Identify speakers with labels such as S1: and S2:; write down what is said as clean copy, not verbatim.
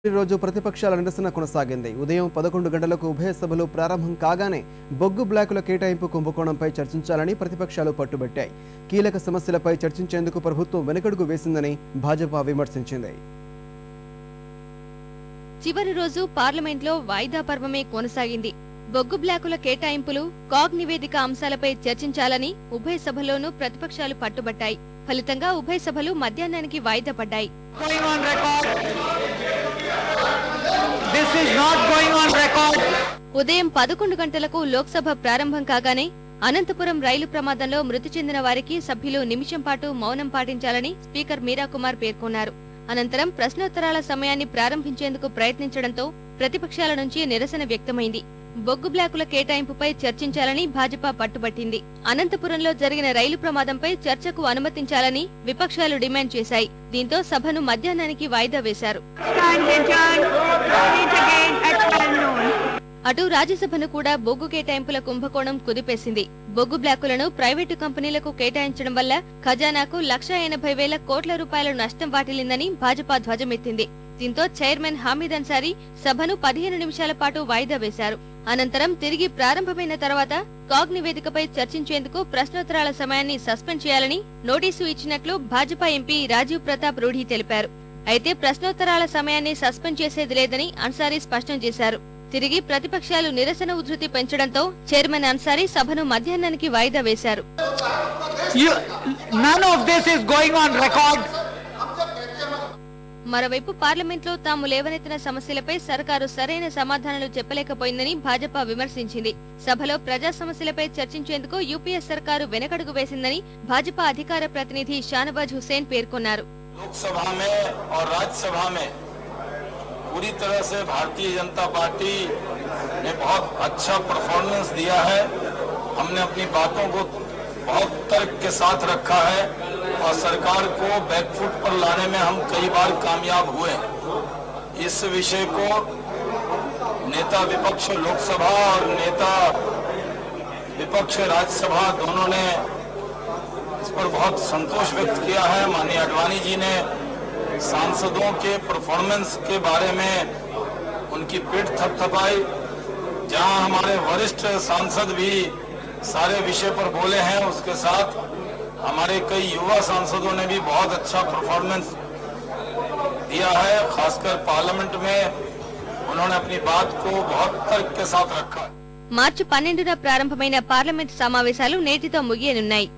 S1: రోజు ప్రతిపక్షాల నిరసన కొనసాగింది. ఉదయం 11 గంటలకు ఉభయ సభలు ప్రారంభం కాగానే బొగ్గు బ్లాకుల కేటాయింపు కుంభకోణంపై చర్చించాలని ప్రతిపక్షాలు పట్టుబట్టాయి. కీలక సమస్యలపై చర్చించేందుకు ప్రభుత్వం వెనుకడుగు వేసిందని భాజపా విమర్శించింది.
S2: చివరి రోజు పార్లమెంట్లో వాయిదా పర్వమే కొనసాగింది. బొగ్గు బ్లాకుల కేటాయింపులు, కాగ్ నివేదిక అంశాలపై చర్చించాలని ఉభయ సభల్లోనూ ప్రతిపక్షాలు పట్టుబట్టాయి. ఫలితంగా ఉభయ సభలు మధ్యాహ్నానికి వాయిదా పడ్డాయి. ఉదయం 11 గంటలకు లోక్సభ ప్రారంభం కాగానే అనంతపురం రైలు ప్రమాదంలో మృతి చెందిన వారికి సభ్యులు నిమిషం పాటు మౌనం పాటించాలని స్పీకర్ మీరా కుమార్ పేర్కొన్నారు. అనంతరం ప్రశ్నోత్తరాల సమయాన్ని ప్రారంభించేందుకు ప్రయత్నించడంతో ప్రతిపక్షాల నుంచి నిరసన వ్యక్తమైంది. బొగ్గు బ్లాకుల కేటాయింపుపై చర్చించాలని భాజపా పట్టుబట్టింది. అనంతపురంలో జరిగిన రైలు ప్రమాదంపై చర్చకు అనుమతించాలని విపక్షాలు డిమాండ్ చేశాయి. దీంతో సభను మధ్యాహ్నానికి వాయిదా వేశారు. అటు రాజ్యసభను కూడా బొగ్గు కేటాయింపుల కుంభకోణం కుదిపేసింది. బొగ్గు బ్లాకులను ప్రైవేటు కంపెనీలకు కేటాయించడం వల్ల ఖజానాకు 1,80,000 కోట్ల రూపాయల నష్టం వాటిల్లిందని భాజపా ధ్వజమెత్తింది. దీంతో చైర్మన్ హమీద్ అన్సారీ సభను 15 నిమిషాల పాటు వాయిదా వేశారు. అనంతరం తిరిగి ప్రారంభమైన తర్వాత కాగ్ నివేదికపై చర్చించేందుకు ప్రశ్నోత్తరాల సమయాన్ని సస్పెండ్ చేయాలని నోటీసు ఇచ్చినట్లు భాజపా ఎంపీ రాజీవ్ ప్రతాప్ రూఢీ తెలిపారు. అయితే ప్రశ్నోత్తరాల సమయాన్ని సస్పెండ్ చేసేది లేదని అన్సారీ స్పష్టం చేశారు. తిరిగి ప్రతిపక్షాలు నిరసన ఉధృతి పెంచడంతో చైర్మన్ అన్సారీ సభను మధ్యాహ్నానికి వాయిదా వేశారు. మరోవైపు పార్లమెంట్లో తాము లేవనెత్తిన సమస్యలపై సర్కారు సరైన సమాధానాలు చెప్పలేకపోయిందని భాజపా విమర్శించింది. సభలో ప్రజా సమస్యలపై చర్చించేందుకు యూపీఏ సర్కారు వెనకడుగు వేసిందని భాజపా అధికార ప్రతినిధి షానవాజ్ హుసేన్ పేర్కొన్నారు.
S3: पूरी तरह से भारतीय जनता पार्टी ने बहुत अच्छा परफॉर्मेंस दिया है। हमने अपनी बातों को बहुत तर्क के साथ रखा है और सरकार को बैकफुट पर लाने में हम कई बार कामयाब हुए। इस विषय को नेता विपक्ष लोकसभा और नेता विपक्ष राज्यसभा दोनों ने इस पर बहुत संतोष व्यक्त किया है। माननीय आडवाणी जी ने सांसदों के परफॉर्मेंस के बारे में उनकी पीठ थपथपाई। जहां हमारे वरिष्ठ सांसद भी सारे विषय पर बोले हैं, उसके साथ हमारे कई युवा सांसदों ने भी बहुत अच्छा परफॉर्मेंस दिया है। खासकर पार्लियामेंट में उन्होंने अपनी बात को बहुत तर्क के साथ रखा।
S2: మార్చి 12న ప్రారంభమైన పార్లమెంట్ సమావేశాలు నేటితో ముగియనున్నాయి.